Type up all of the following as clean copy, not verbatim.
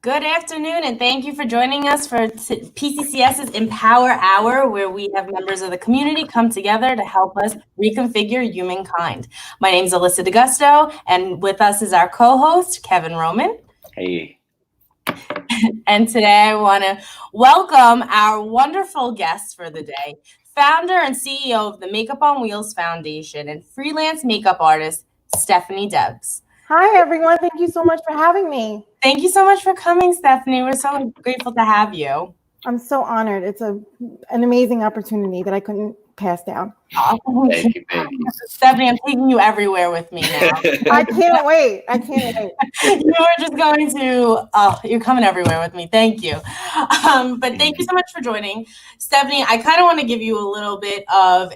Good afternoon, and thank you for joining us for PCCS's emPower Hour, where we have members of the community come together to help us reconfigure humankind. My name is Alyssa DeGusto, and with us is our co-host, Kevin Roman. Hey. And today I want to welcome our wonderful guest for the day, founder and CEO of the Makeup on Wheels Foundation and freelance makeup artist, Stephanie Debs. Hi, everyone. Thank you so much for having me. Thank you so much for coming, Stephanie. We're so grateful to have you. I'm so honored. It's an amazing opportunity that I couldn't pass down. Awesome. Thank you. Stephanie, I'm taking you everywhere with me now. I can't wait. You are just going to, you're coming everywhere with me. Thank you. But thank you so much for joining. Stephanie, I kind of want to give you a little bit of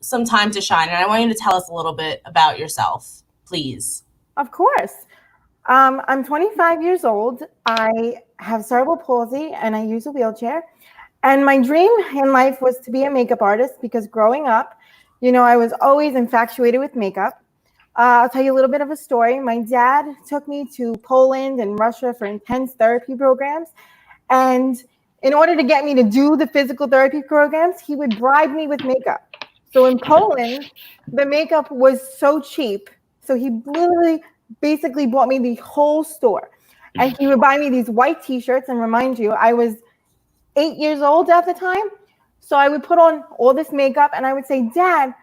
some time to shine, and I want you to tell us a little bit about yourself, please. Of course. I'm 25 years old. I have cerebral palsy and I use a wheelchair. And my dream in life was to be a makeup artist because growing up, I was always infatuated with makeup. I'll tell you a little bit of a story. My dad took me to Poland and Russia for intense therapy programs. And in order to get me to do the physical therapy programs, he would bribe me with makeup. So in Poland, the makeup was so cheap. So he literally basically bought me the whole store. And he would buy me these white t-shirts, and remind you, I was 8 years old at the time. So I would put on all this makeup and I would say, Dad,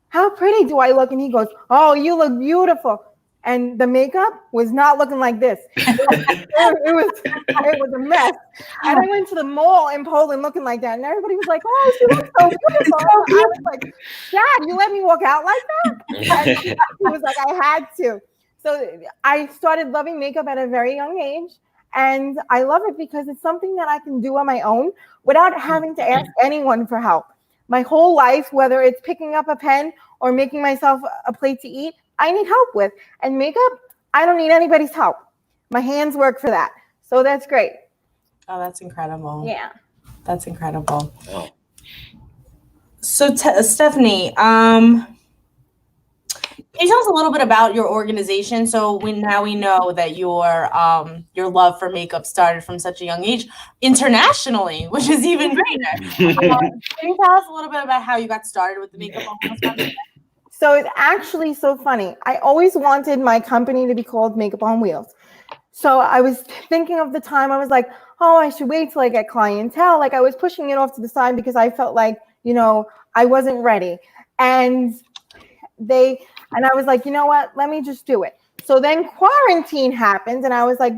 how pretty do I look? And he goes, oh, you look beautiful. And the makeup was not looking like this. It was a mess. And I went to the mall in Poland looking like that. And everybody was like, oh, she looks so beautiful. I was like, Dad, you let me walk out like that? And he was like, I had to. So I started loving makeup at a very young age. And I love it because it's something that I can do on my own without having to ask anyone for help. My whole life, whether it's picking up a pen or making myself a plate to eat, I need help with. And makeup, I don't need anybody's help. My hands work for that. So that's great. Oh, that's incredible. Yeah. That's incredible. Oh. So Stephanie, can you tell us a little bit about your organization? So now we know that your love for makeup started from such a young age internationally, which is even greater. Can you tell us a little bit about how you got started with the Makeup on Wheels Foundation? So it's actually so funny. I always wanted my company to be called Makeup on Wheels. So I was thinking of the time I was like, oh, I should wait till I get clientele. Like I was pushing it off to the side because I felt like, I wasn't ready. And I was like, you know what, let me just do it. So then quarantine happened and I was like,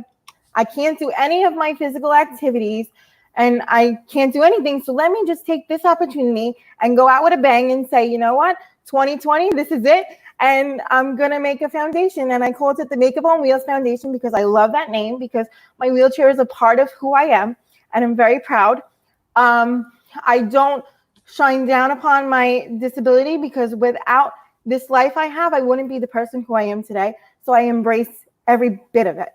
I can't do any of my physical activities and I can't do anything. So let me just take this opportunity and go out with a bang and say, you know what, 2020, this is it. And I'm going to make a foundation. And I called it the Makeup on Wheels Foundation because I love that name because my wheelchair is a part of who I am. And I'm very proud. I don't shine down upon my disability because without this life I have, I wouldn't be the person who I am today. So I embrace every bit of it.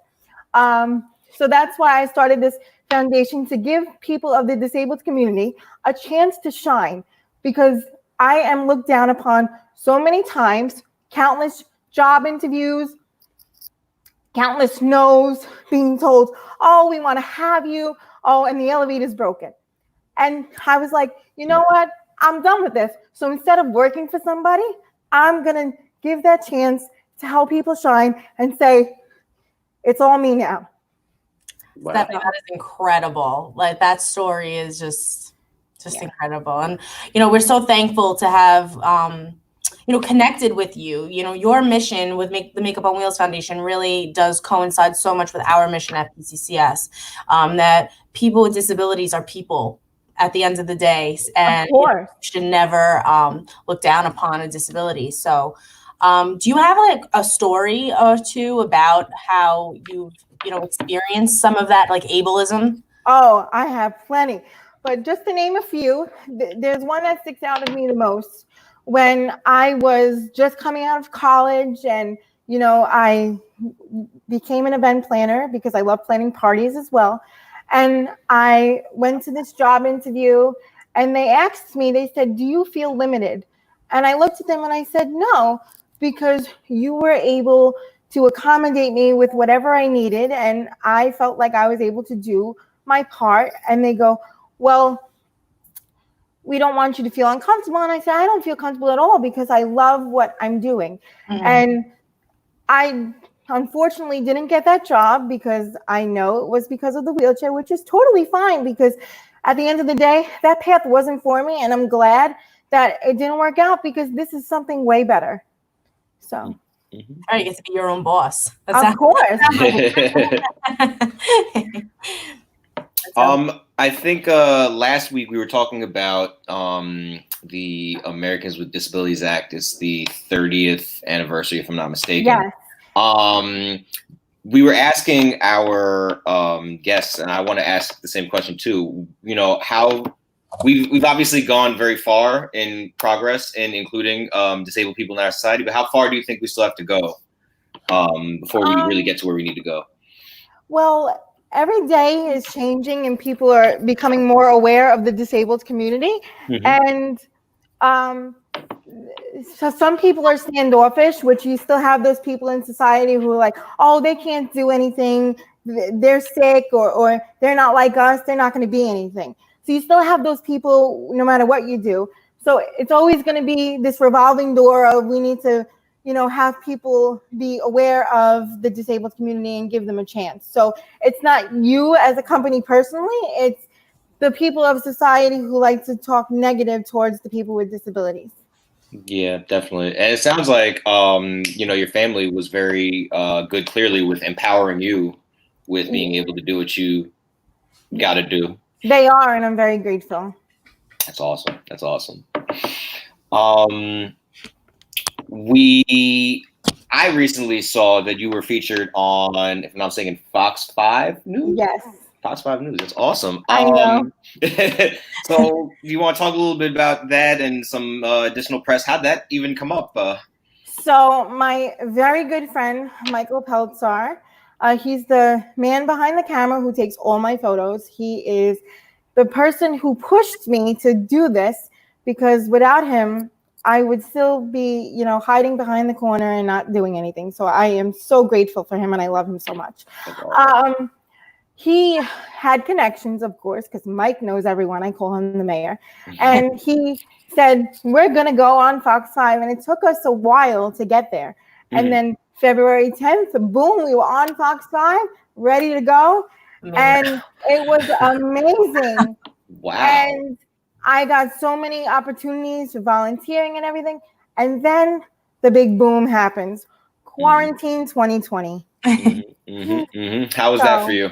So that's why I started this foundation to give people of the disabled community a chance to shine because I am looked down upon so many times, countless job interviews, countless no's, being told, oh, we want to have you. Oh, and the elevator's broken. And I was like, you know what? I'm done with this. So instead of working for somebody, I'm going to give that chance to help people shine and say, it's all me now. Wow. That is incredible. Like that story is just incredible. And, we're so thankful to have, connected with you. Your mission with the Makeup on Wheels Foundation really does coincide so much with our mission at PCCS, that people with disabilities are people at the end of the day, and should never look down upon a disability. So do you have like a story or two about how you've experienced some of that like ableism? Oh, I have plenty, but just to name a few, there's one that sticks out of me the most. When I was just coming out of college and I became an event planner because I love planning parties as well. And I went to this job interview and they asked me, they said, do you feel limited? And I looked at them and I said, no, because you were able to accommodate me with whatever I needed. And I felt like I was able to do my part. And they go, well, we don't want you to feel uncomfortable. And I said, I don't feel comfortable at all because I love what I'm doing. Mhm. And I unfortunately didn't get that job because I know it was because of the wheelchair, which is totally fine because at the end of the day, that path wasn't for me. And I'm glad that it didn't work out because this is something way better. So, Mhm. All right, you get to be your own boss. of course. I think last week we were talking about the Americans with Disabilities Act. It's the 30th anniversary, if I'm not mistaken. Yes. We were asking our guests, and I want to ask the same question too. You know, how we've obviously gone very far in progress in including disabled people in our society, but how far do you think we still have to go before we really get to where we need to go? Well, every day is changing and people are becoming more aware of the disabled community. And so some people are standoffish, which you still have those people in society who are like, oh, they can't do anything. They're sick or they're not like us. They're not going to be anything. So you still have those people no matter what you do. So it's always going to be this revolving door of we need to, you know, have people be aware of the disabled community and give them a chance. So it's not you as a company personally, it's the people of society who like to talk negative towards the people with disabilities. Yeah, definitely. And it sounds like you know, your family was very good clearly with empowering you with being able to do what you got to do. They are, and I'm very grateful. That's awesome. That's awesome. I recently saw that you were featured on, if I'm not mistaken, Fox 5 News? Yes. Fox 5 News. That's awesome. I know. So you want to talk a little bit about that and some additional press? How'd that even come up? So my very good friend, Michael Peltzar, he's the man behind the camera who takes all my photos. He is the person who pushed me to do this because without him, I would still be, you know, hiding behind the corner and not doing anything. So I am so grateful for him and I love him so much. Awesome. He had connections, of course, because Mike knows everyone. I call him the mayor. And he said, we're going to go on Fox 5. And it took us a while to get there. And then February 10th, boom, we were on Fox 5, ready to go. And it was amazing. Wow. And I got so many opportunities for volunteering and everything. And then the big boom happens. Quarantine 2020. How was that for you?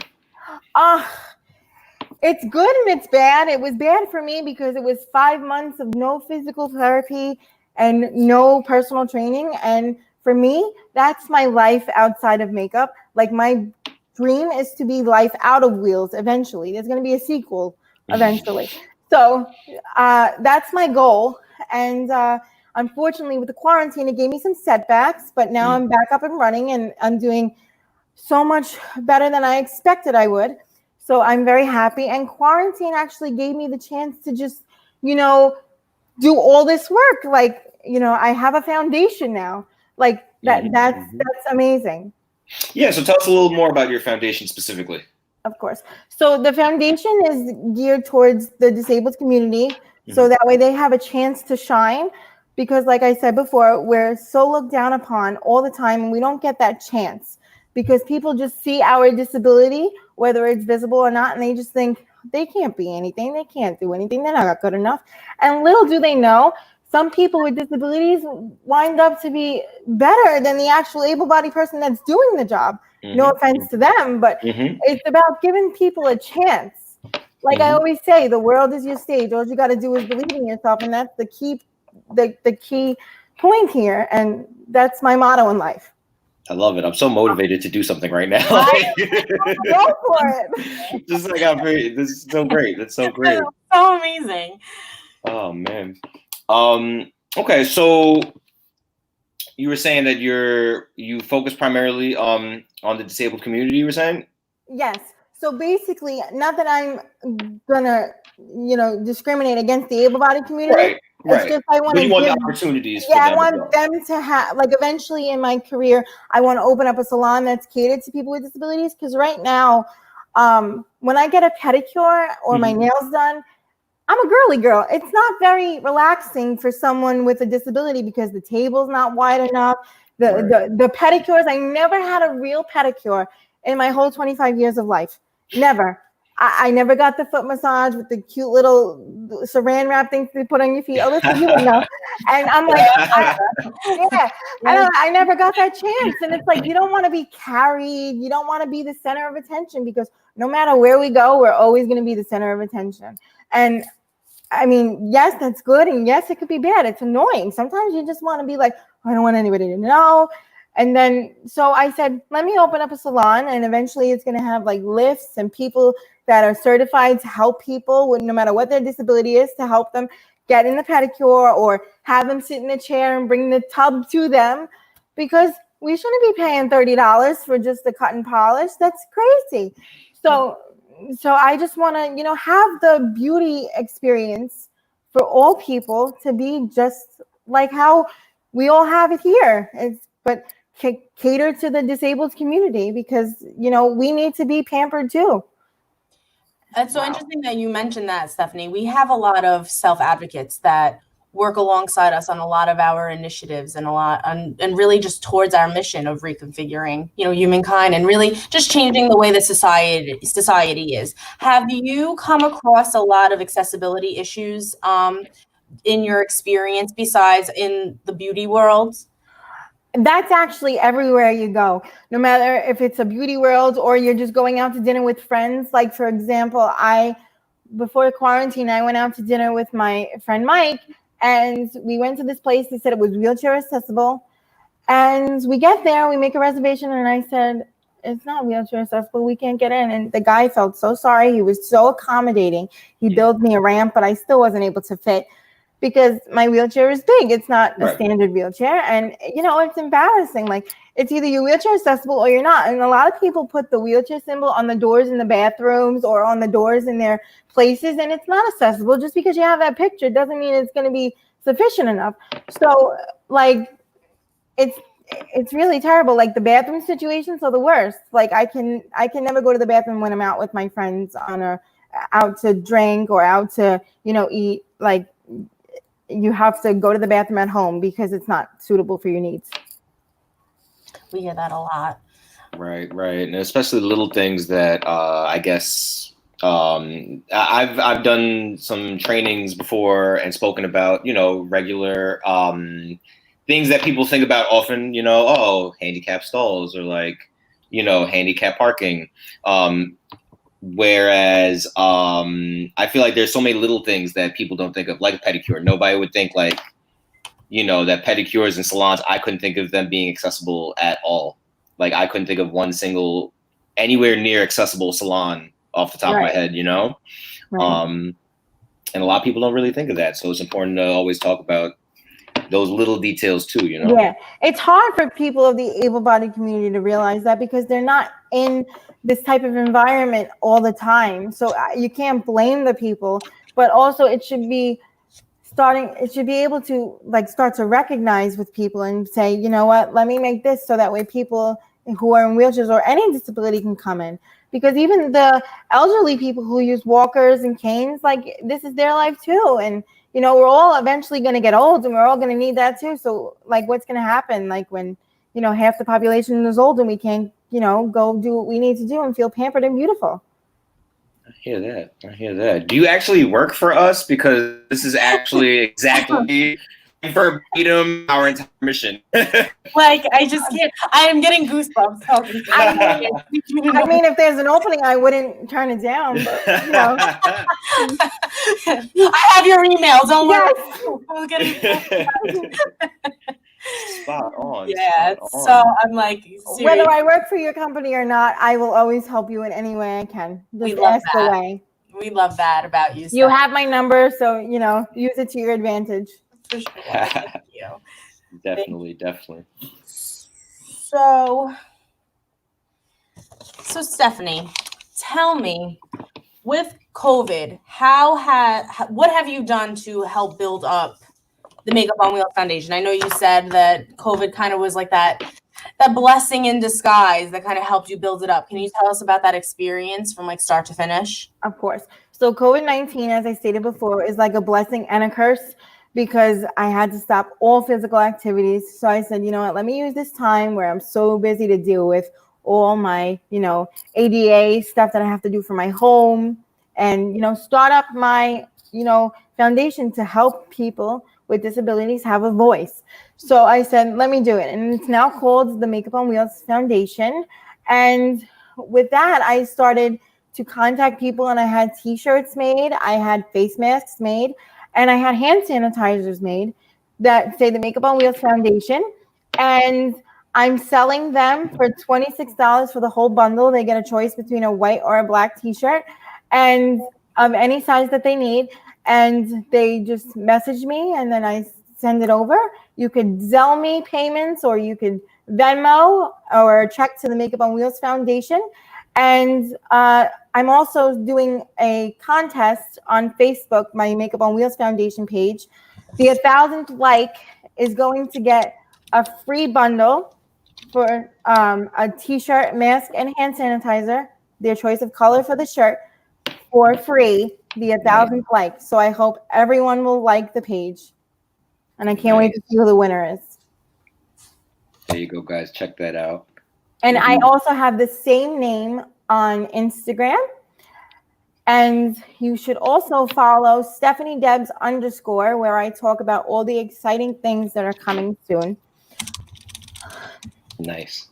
It's good and it's bad. It was bad for me because it was 5 months of no physical therapy and no personal training. And for me, that's my life outside of makeup. Like my dream is to be life out of wheels eventually. There's going to be a sequel eventually. So that's my goal. And unfortunately, with the quarantine, it gave me some setbacks. But now I'm back up and running and I'm doing so much better than I expected I would. So I'm very happy. And quarantine actually gave me the chance to just, you know, do all this work. Like, you know, I have a foundation now. Like that's amazing. Yeah. So tell us a little more about your foundation specifically. Of course. So the foundation is geared towards the disabled community. So that way they have a chance to shine. Because like I said before, we're so looked down upon all the time and we don't get that chance. Because people just see our disability, whether it's visible or not, and they just think they can't be anything. They can't do anything. They're not good enough. And little do they know, some people with disabilities wind up to be better than the actual able-bodied person that's doing the job. No offense to them, but it's about giving people a chance. Like I always say, the world is your stage. All you got to do is believe in yourself, and that's the key point here. And that's my motto in life. I love it. I'm so motivated to do something right now. Go for it. Just like this is so great. That's so great. So amazing. Oh man. Okay, so you were saying that you focus primarily on the disabled community, you were saying? Yes. So basically, not that I'm gonna, you know, discriminate against the able-bodied community, It's Right. just I want But to you want give. the opportunities for Yeah, I them as want well. them to have, like, eventually in my career, I want to open up a salon that's catered to people with disabilities. Because right now, when I get a pedicure or my nails done, I'm a girly girl. It's not very relaxing for someone with a disability because the table's not wide enough. The pedicures, I never had a real pedicure in my whole 25 years of life. Never. I never got the foot massage with the cute little saran wrap things they put on your feet. Alyssa, you would know. And I'm like, yeah, I never got that chance. And it's like, you don't want to be carried. You don't want to be the center of attention, because no matter where we go, we're always going to be the center of attention. And I mean, yes, that's good. And yes, it could be bad. It's annoying. Sometimes you just want to be like, I don't want anybody to know. And then, so I said, let me open up a salon, and eventually it's going to have like lifts and people that are certified to help people with, no matter what their disability is, to help them get in the pedicure, or have them sit in a chair and bring the tub to them, because we shouldn't be paying $30 for just the cut and polish. That's crazy. So I just want to, have the beauty experience for all people to be just like how we all have it here. But cater to the disabled community, because, we need to be pampered too. It's so interesting that you mentioned that, Stephanie. We have a lot of self-advocates that work alongside us on a lot of our initiatives, and and really just towards our mission of reconfiguring, humankind, and really just changing the way that society is. Have you come across a lot of accessibility issues in your experience, besides in the beauty world? That's actually everywhere you go, no matter if it's a beauty world or you're just going out to dinner with friends. Like, for example, before quarantine, I went out to dinner with my friend Mike, and we went to this place. They said it was wheelchair accessible. And we get there, we make a reservation, and I said, it's not wheelchair accessible, we can't get in. And the guy felt so sorry. He was so accommodating. He built me a ramp, but I still wasn't able to fit, because my wheelchair is big. It's not a standard wheelchair. And, it's embarrassing. Like, it's either you're wheelchair accessible or you're not. And a lot of people put the wheelchair symbol on the doors in the bathrooms or on the doors in their places, and it's not accessible. Just because you have that picture doesn't mean it's going to be sufficient enough. So, like, it's really terrible. Like, the bathroom situations are the worst. Like, I can never go to the bathroom when I'm out with my friends out to drink or out to, eat. Like, you have to go to the bathroom at home because it's not suitable for your needs. We hear that a lot. Right. And especially the little things that I guess I've done some trainings before and spoken about, regular things that people think about often, handicap stalls, or like, handicap parking. Whereas I feel like there's so many little things that people don't think of, like a pedicure. Nobody would think, like, that pedicures and salons, I couldn't think of them being accessible at all. Like, I couldn't think of one single anywhere near accessible salon off the top of my head, Right. And a lot of people don't really think of that. So it's important to always talk about those little details too, Yeah, it's hard for people of the able-bodied community to realize that, because they're not in this type of environment all the time. So you can't blame the people, but also it should be able to, like, start to recognize with people and say, you know what, let me make this so that way people who are in wheelchairs or any disability can come in. Because even the elderly people who use walkers and canes, like, this is their life too. And, we're all eventually going to get old, and we're all going to need that too. So, like, what's going to happen, like, when, half the population is old and we can't, go do what we need to do and feel pampered and beautiful? I hear that. Do you actually work for us? Because this is actually exactly verbatim our entire mission. Like, I just can't. I am getting goosebumps talking to you. I mean, if there's an opening, I wouldn't turn it down. But, I have your email. Don't worry. Spot on. Yeah. Spot on. So I'm like, seriously. Whether I work for your company or not, I will always help you in any way I can. Just ask away. We love that about you. You have my number, so use it to your advantage. For sure. Thank you. Definitely. So Stephanie, tell me, with COVID, what have you done to help build up the Makeup on Wheels Foundation? I know you said that COVID kind of was like that blessing in disguise that kind of helped you build it up. Can you tell us about that experience from like start to finish? Of course. So COVID-19, as I stated before, is like a blessing and a curse because I had to stop all physical activities. So I said, you know what, let me use this time where I'm so busy to deal with all my, ADA stuff that I have to do for my home and, start up my, foundation to help people with disabilities have a voice. So I said, let me do it. And it's now called the Makeup on Wheels Foundation. And with that, I started to contact people, and I had t-shirts made, I had face masks made, and I had hand sanitizers made that say the Makeup on Wheels Foundation. And I'm selling them for $26 for the whole bundle. They get a choice between a white or a black t-shirt and of any size that they need. And they just message me and then I send it over. You could Zelle me payments, or you could Venmo or check to the Makeup on Wheels Foundation. And I'm also doing a contest on Facebook, my Makeup on Wheels Foundation page. The 1,000th like is going to get a free bundle for a t-shirt, mask, and hand sanitizer, their choice of color for the shirt, for free, the 1,000th like. So I hope everyone will like the page. And I can't wait to see who the winner is. There you go, guys. Check that out. And I also have the same name on Instagram. And you should also follow Stephanie Debs _ where I talk about all the exciting things that are coming soon. Nice.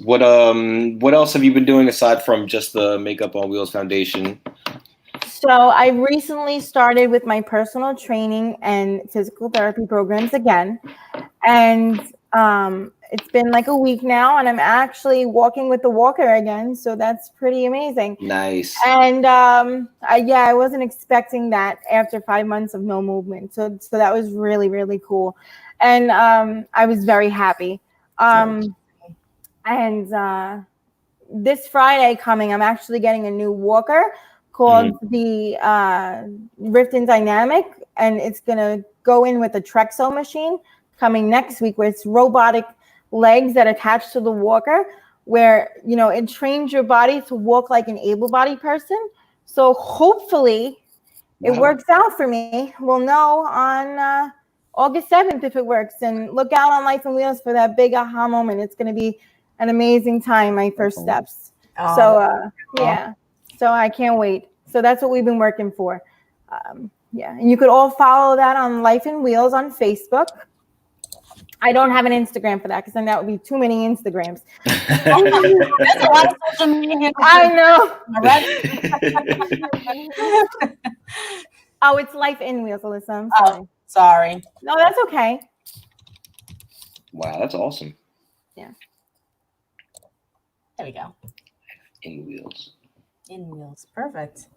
What else have you been doing aside from just the Makeup on Wheels Foundation? So I recently started with my personal training and physical therapy programs again. And it's been like a week now, and I'm actually walking with the walker again. So that's pretty amazing. Nice. And I wasn't expecting that after 5 months of no movement. So that was really, really cool. And I was very happy. And this Friday coming, I'm actually getting a new walker called the Rifton Dynamic, and it's gonna go in with a Trexo machine coming next week, where it's robotic legs that attach to the walker, where it trains your body to walk like an able-bodied person. So hopefully it works out for me. We'll know on August 7th if it works, and look out on Life on Wheels for that big aha moment. It's going to be an amazing time, my first steps. So I can't wait. So that's what we've been working for. And you could all follow that on Life on Wheels on Facebook. I don't have an Instagram for that, because then that would be too many Instagrams. That's a lot of social media. I know. Oh, it's Life in Wheels, Alyssa. I'm sorry. Oh, sorry. No, that's okay. Wow, that's awesome. Yeah. There we go. In Wheels. In Wheels. Perfect.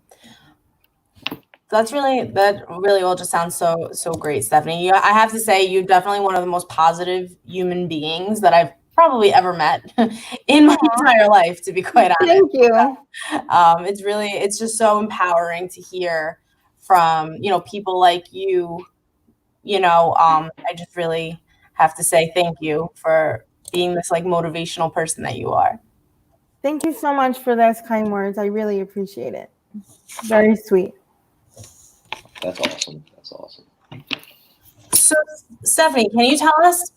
That really all just sounds so great, Stephanie. I have to say, you're definitely one of the most positive human beings that I've probably ever met in my entire life, to be quite honest. Thank you. It's just so empowering to hear from, people like you. I just really have to say thank you for being this like motivational person that you are. Thank you so much for those kind words. I really appreciate it. Very sweet. That's awesome. So, Stephanie, can you tell us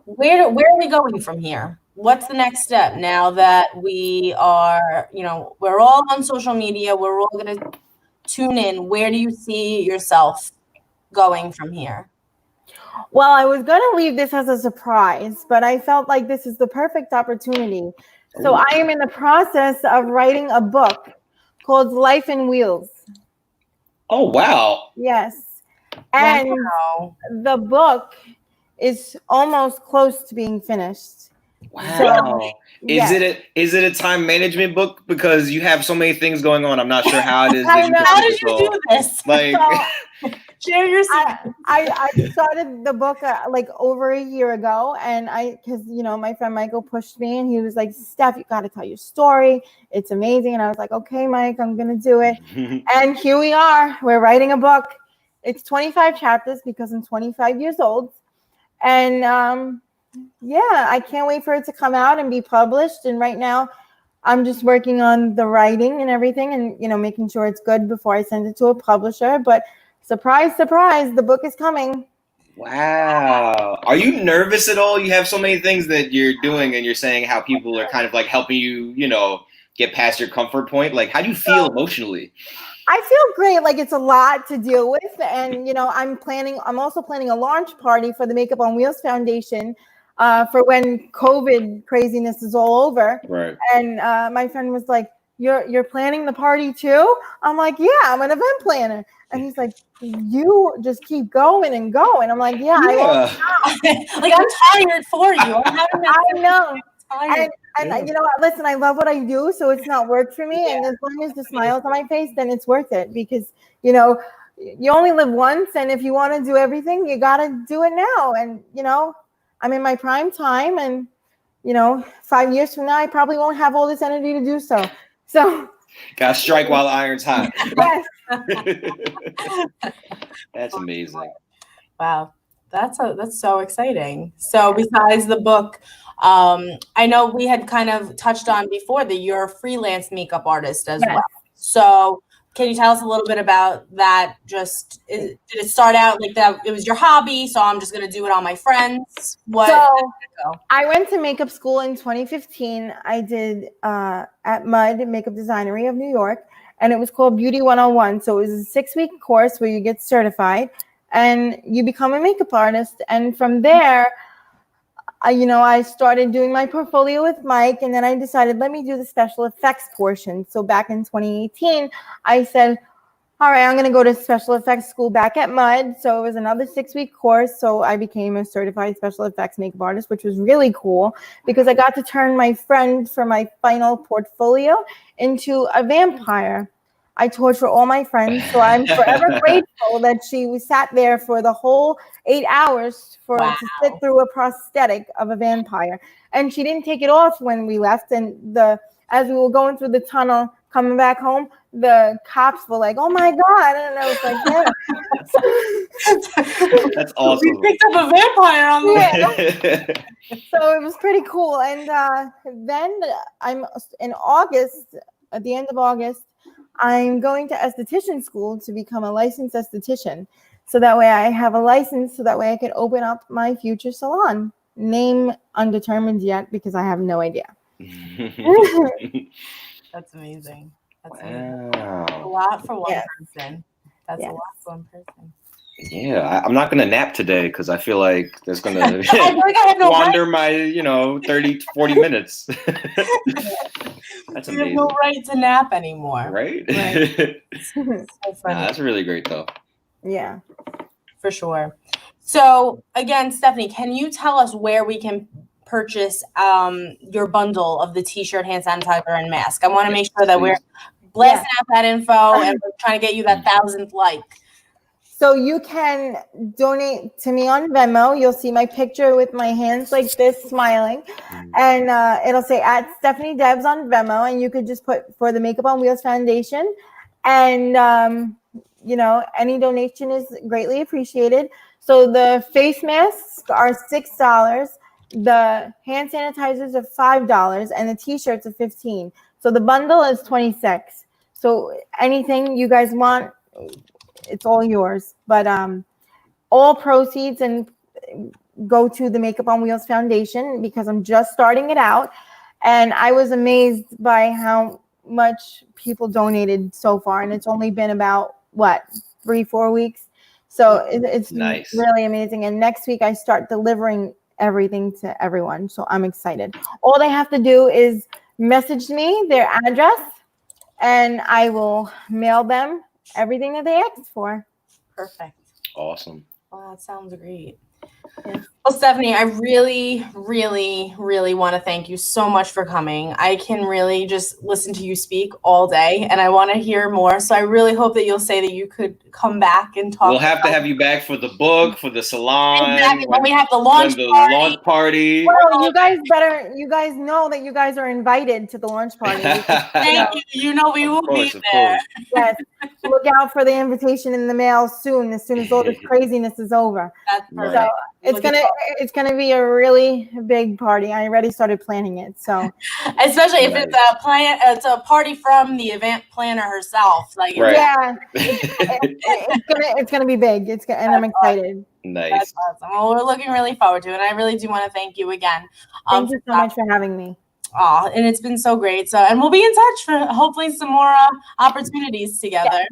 where are we going from here? What's the next step now that we are, we're all on social media, we're all going to tune in. Where do you see yourself going from here? Well, I was going to leave this as a surprise, but I felt like this is the perfect opportunity. So I am in the process of writing a book called Life in Wheels. Oh, wow. Yes. And the book is almost close to being finished. Wow. So, is it a time management book? Because you have so many things going on. I'm not sure how it is. How did you do this? Share your secret. I started the book like over a year ago, and because my friend Michael pushed me, and he was like, "Steph, you got to tell your story. It's amazing." And I was like, "Okay, Mike, I'm gonna do it." And here we are. We're writing a book. It's 25 chapters because I'm 25 years old, and yeah, I can't wait for it to come out and be published. And right now, I'm just working on the writing and everything, and making sure it's good before I send it to a publisher. But surprise, surprise, the book is coming. Wow. Are you nervous at all? You have so many things that you're doing, and you're saying how people are kind of like helping you, get past your comfort point. Like, how do you feel emotionally? I feel great. Like, it's a lot to deal with. And, I'm also planning a launch party for the Makeup on Wheels Foundation for when COVID craziness is all over. Right. And my friend was like, you're planning the party too? I'm like, yeah, I'm an event planner. And he's like, you just keep going and going. I'm like, yeah. I won't stop. Like, I'm tired for you. I know. Tired. And listen, I love what I do, so it's not work for me. And as long as the smile's on my face, then it's worth it, because you only live once, and if you want to do everything, you got to do it now. And I'm in my prime time, and 5 years from now, I probably won't have all this energy to do so. So gotta strike while the iron's hot. yes. That's amazing. Wow, that's so exciting. So besides the book, I know we had kind of touched on before that you're a freelance makeup artist as well. So can you tell us a little bit about that? Did it start out like that? It was your hobby, so I'm just gonna do it on my friends. I went to makeup school in 2015. I did at MUD, Makeup Designery of New York, and it was called Beauty 101. So it was a 6-week course where you get certified and you become a makeup artist. And from there, I started doing my portfolio with Mike, and then I decided, let me do the special effects portion. So back in 2018, I said, all right, I'm going to go to special effects school back at MUD. So it was another 6-week course. So I became a certified special effects makeup artist, which was really cool because I got to turn my friend for my final portfolio into a vampire. I torture all my friends. So I'm forever grateful that she sat there for the whole 8 hours to sit through a prosthetic of a vampire. And she didn't take it off when we left. And as we were going through the tunnel coming back home, the cops were like, oh my God. And I was like, yeah. That's awesome. We picked up a vampire on the So it was pretty cool. And then I'm in August, at the end of August, I'm going to esthetician school to become a licensed esthetician. So that way I have a license, so that way I can open up my future salon. Name undetermined yet because I have no idea. That's amazing. That's amazing. A lot for one person. That's a lot for one person. Yeah, I'm not going to nap today because I feel like that's going to wander my, 30 to 40 minutes. That's amazing. You have no right to nap anymore. Right? So funny. That's really great, though. Yeah. For sure. So, again, Stephanie, can you tell us where we can purchase your bundle of the t-shirt, hand sanitizer, and mask? I want to make sure that we're blasting out that info and we're trying to get you that 1,000th like. So you can donate to me on Venmo. You'll see my picture with my hands like this, smiling, and it'll say at Stephanie Debs on Venmo, and you could just put for the Makeup on Wheels Foundation, and any donation is greatly appreciated. So the face masks are $6, the hand sanitizers are $5, and the t-shirts are $15. So the bundle is $26. So anything you guys want, it's all yours. But all proceeds and go to the Makeup on Wheels Foundation because I'm just starting it out. And I was amazed by how much people donated so far. And it's only been about, 3-4 weeks. So it's nice. Really amazing. And next week I start delivering everything to everyone. So I'm excited. All they have to do is message me their address and I will mail them everything that they asked for. Perfect. Awesome. Well, that sounds great. Well, Stephanie, I really, really, really want to thank you so much for coming. I can really just listen to you speak all day, and I want to hear more. So I really hope that you'll say that you could come back and talk. We'll have to have you back for the book, for the salon. Exactly. When we have the launch launch party. Well, you guys know that you guys are invited to the launch party. Thank you. You know we will be there. Yes. Look out for the invitation in the mail as soon as all this craziness is over. That's perfect. So it's gonna be a really big party. I already started planning it. So especially if it's a party from the event planner herself. Like yeah, it's gonna be big. And I'm excited. Nice. That's awesome. Well, we're looking really forward to it. And I really do want to thank you again. Thank you so much for having me. Oh, and it's been so great. So, and we'll be in touch for hopefully some more opportunities together. Yeah.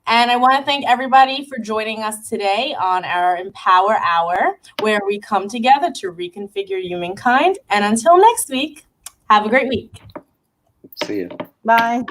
And I want to thank everybody for joining us today on our emPower Hour, where we come together to reconfigure humankind. And until next week, have a great week. See you. Bye.